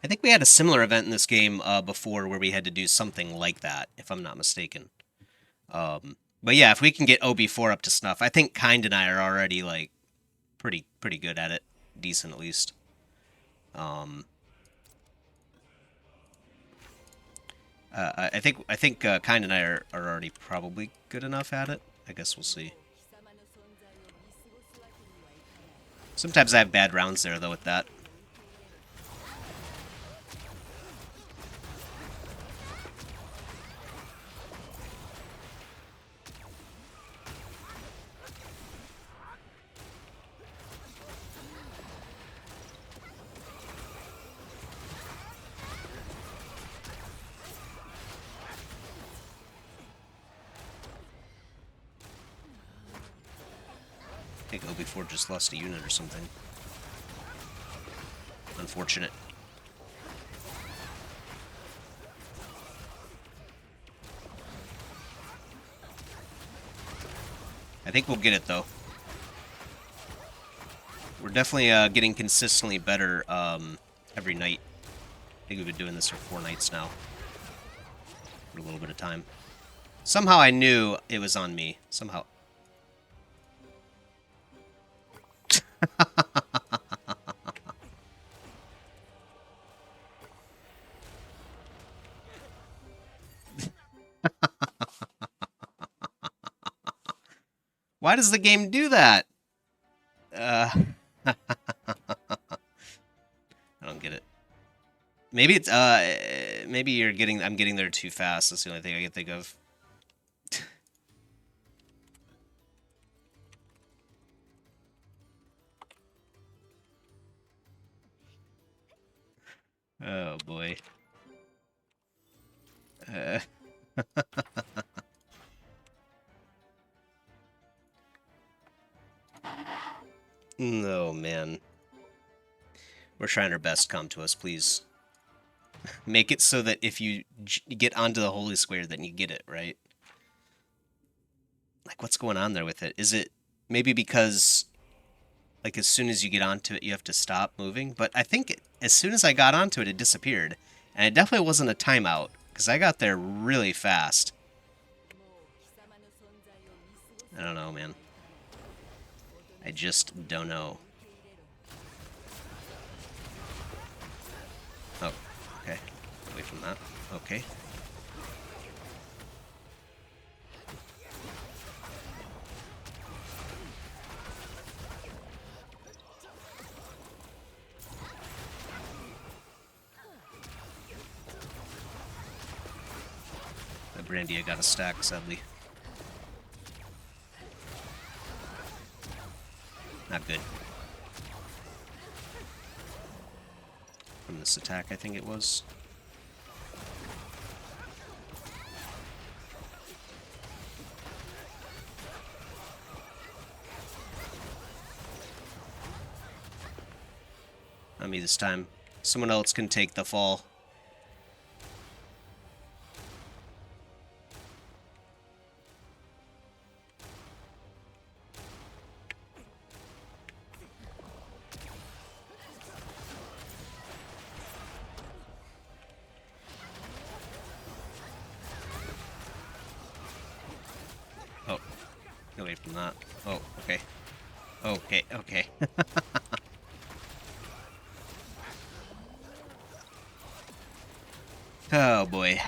I think we had a similar event in this game before where we had to do something like that, if I'm not mistaken. But yeah, if we can get OB4 up to snuff, I think Kind and I are already, like, pretty good at it. decent at least. I think Kind and I are already probably good enough at it. I guess we'll see. Sometimes I have bad rounds there though with that. I think OB4 just lost a unit or something. Unfortunate. I think we'll get it though. We're definitely getting consistently better every night. I think we've been doing this for 4 nights now. For a little bit of time. Somehow I knew it was on me. Somehow. Why does the game do that? I don't get it. Maybe it's maybe I'm getting there too fast. That's the only thing I can think of. Oh boy. No, man. We're trying our best. Come to us, please. Make it so that if you get onto the Holy Square, then you get it, right? Like, what's going on there with it? Is it maybe because, like, as soon as you get onto it, you have to stop moving? But I think as soon as I got onto it, it disappeared. And it definitely wasn't a timeout, because I got there really fast. I don't know, man. I just don't know. Oh, okay. Away from that. Okay. The Brandia got a stack, sadly. Not good. From this attack, I think it was. Not me this time. Someone else can take the fall. Oh, get away from that. Oh, okay. Okay, okay. Oh boy.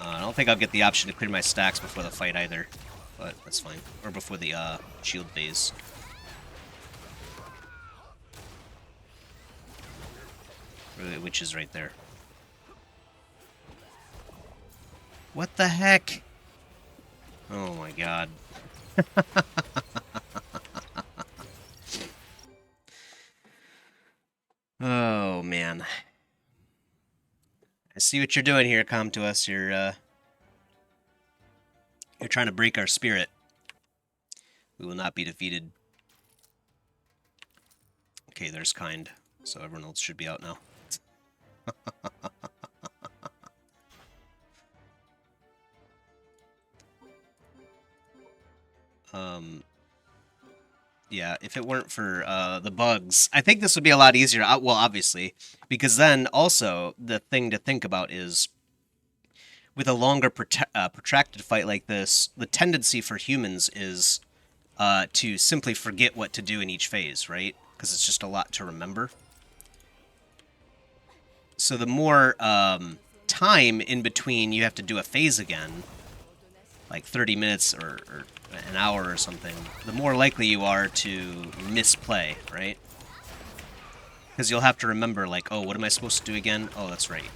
I don't think I'll get the option to clear my stacks before the fight either, but that's fine. Or before the shield phase. Which is right there. What the heck? Oh my god. Oh man. I see what you're doing here, Come to us. You're trying to break our spirit. We will not be defeated. Okay, there's Kind. So everyone else should be out now. Yeah, if it weren't for the bugs, I think this would be a lot easier. Well, obviously, because then also the thing to think about is with a longer protracted fight like this, the tendency for humans is to simply forget what to do in each phase, right? Because it's just a lot to remember. So the more time in between you have to do a phase again, like 30 minutes or an hour or something, the more likely you are to misplay, right? Because you'll have to remember, like, oh, what am I supposed to do again? Oh, that's right.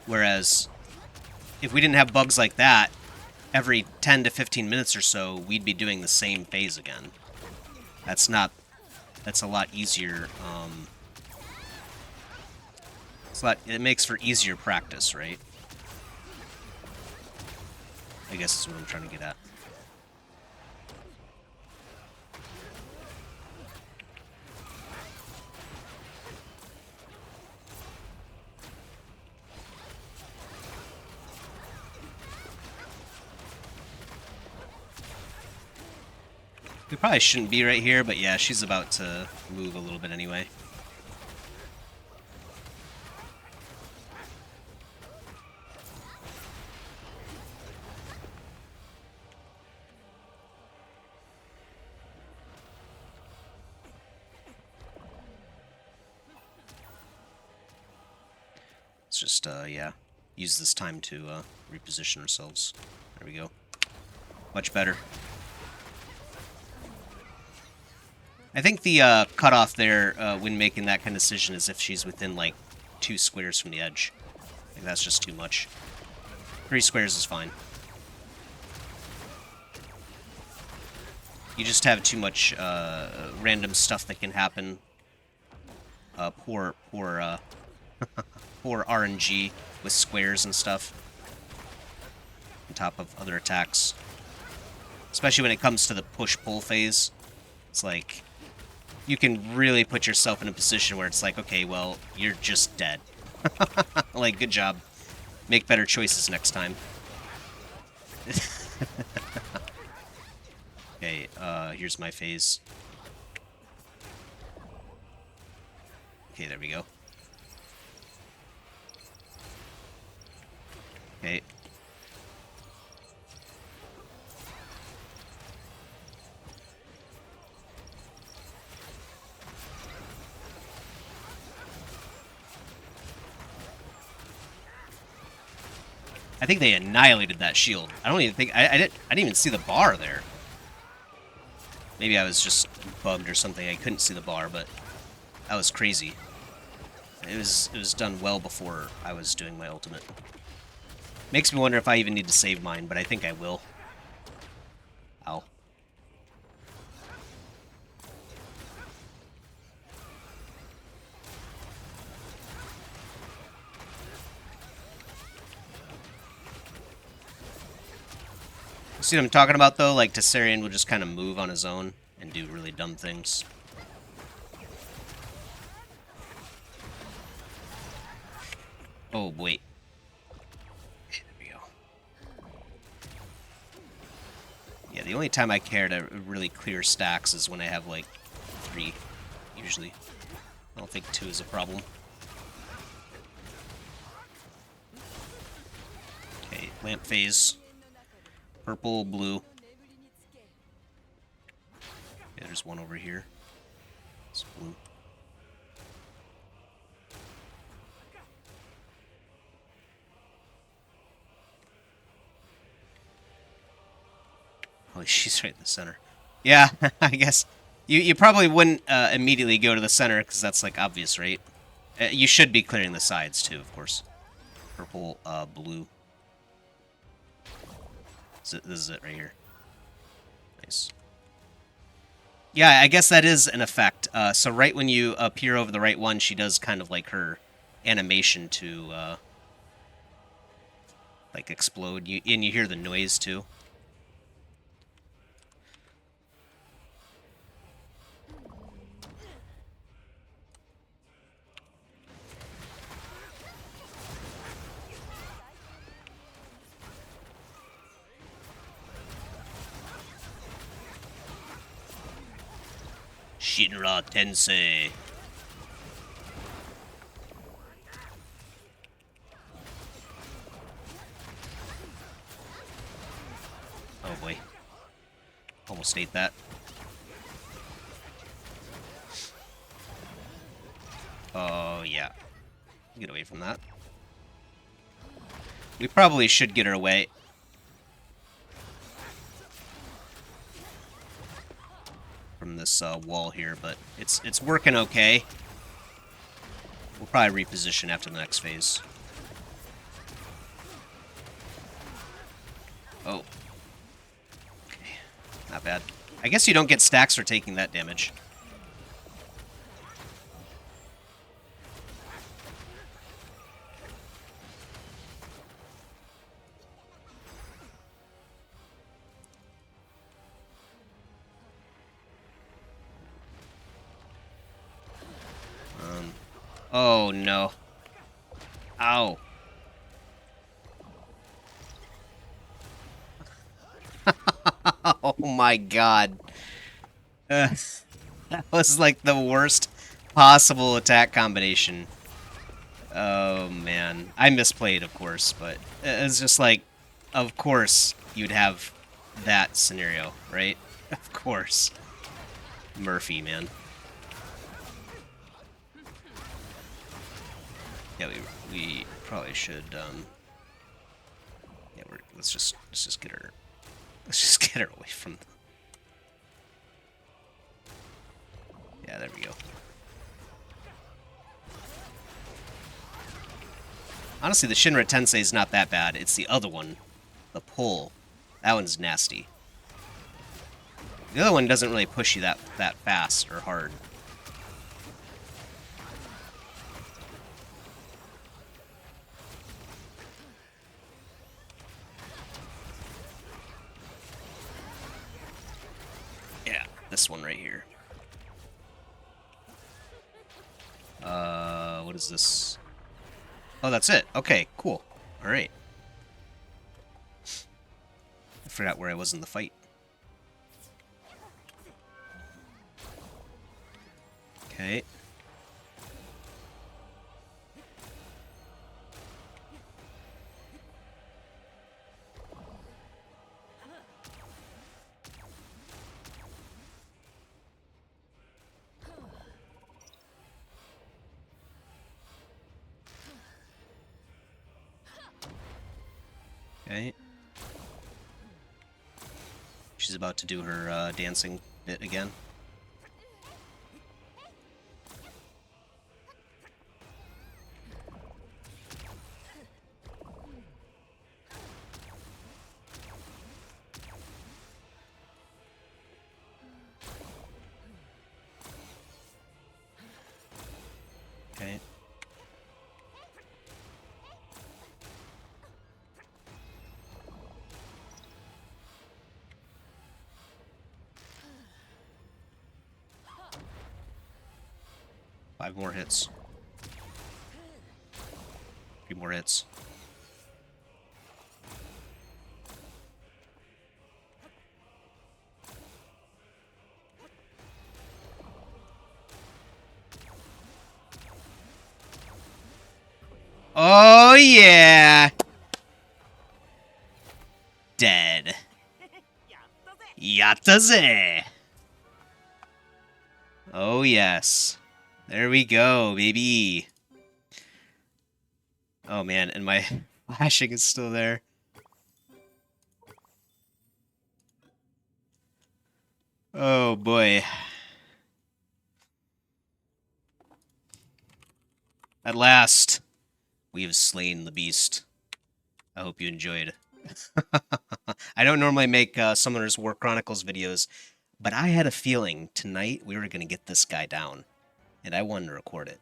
Whereas, if we didn't have bugs like that, every 10 to 15 minutes or so, we'd be doing the same phase again. That's a lot easier, it makes for easier practice, right? I guess is what I'm trying to get at. We probably shouldn't be right here, but yeah, she's about to move a little bit anyway. Let's just, yeah, use this time to reposition ourselves. There we go. Much better. I think the cutoff there when making that kind of decision is if she's within, like, 2 squares from the edge. I think that's just too much. 3 squares is fine. You just have too much random stuff that can happen. Poor RNG with squares and stuff. On top of other attacks. Especially when it comes to the push-pull phase. It's like, you can really put yourself in a position where it's like, okay, well, you're just dead. Like, good job. Make better choices next time. Okay, here's my phase. Okay, there we go. Okay. I think they annihilated that shield. I don't even think I didn't even see the bar there. Maybe I was just bugged or something. I couldn't see the bar, but that was crazy. It was done well before I was doing my ultimate. Makes me wonder if I even need to save mine, but I think I will. Ow. See what I'm talking about, though? Like, Tessarian will just kind of move on his own and do really dumb things. Oh, wait. Okay, there we go. Yeah, the only time I care to really clear stacks is when I have, like, 3, usually. I don't think 2 is a problem. Okay, lamp phase. Purple, blue. Yeah, there's one over here. It's blue. Oh, she's right in the center. Yeah, I guess. You probably wouldn't immediately go to the center, because that's, like, obvious, right? You should be clearing the sides, too, of course. Purple, blue. This is it right here. Nice. Yeah, I guess that is an effect. So right when you appear over the right one, she does kind of like her animation to, like, explode. And you hear the noise, too. Shinra Tensei. Almost ate that. Oh, yeah. Get away from that. We probably should get her away. From this wall here, but it's working okay. We'll probably reposition after the next phase. Oh. Okay. Not bad. I guess you don't get stacks for taking that damage. Oh, no. Ow. Oh, my God. That was, like, the worst possible attack combination. Oh, man. I misplayed, of course, but it's just like, of course you'd have that scenario, right? Of course. Murphy, man. Yeah, we probably should, yeah, let's just get her, away from the... Yeah, there we go. Honestly, the Shinra Tensei is not that bad. It's the other one, the pull. That one's nasty. The other one doesn't really push you that fast or hard. Yeah, this one right here. What is this? Oh, that's it. Okay, cool. All right. I forgot where I was in the fight. Okay. Okay. She's about to do her dancing bit again. Okay. Five more hits. 3 more hits. Oh, yeah! Dead. Yatta-ze! Oh, yes. There we go, baby. Oh, man, and my flashing is still there. Oh, boy. At last, we have slain the beast. I hope you enjoyed. I don't normally make Summoner's War Chronicles videos, but I had a feeling tonight we were going to get this guy down, and I wanted to record it.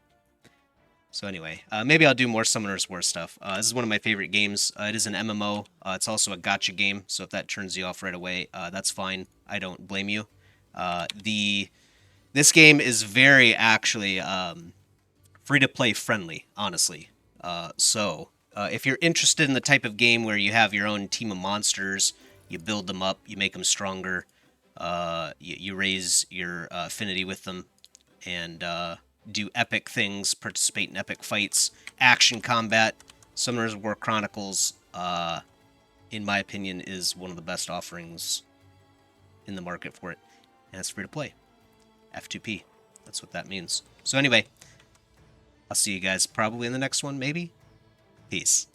So anyway, maybe I'll do more Summoner's War stuff. This is one of my favorite games. It is an MMO. It's also a gacha game, so if that turns you off right away, that's fine. I don't blame you. This game is very, actually, free-to-play friendly, honestly. If you're interested in the type of game where you have your own team of monsters, you build them up, you make them stronger, you raise your affinity with them, and do epic things, participate in epic fights, action combat, Summoner's War Chronicles, in my opinion, is one of the best offerings in the market for it. And it's free to play. F2P. That's what that means. So anyway, I'll see you guys probably in the next one, maybe? Peace.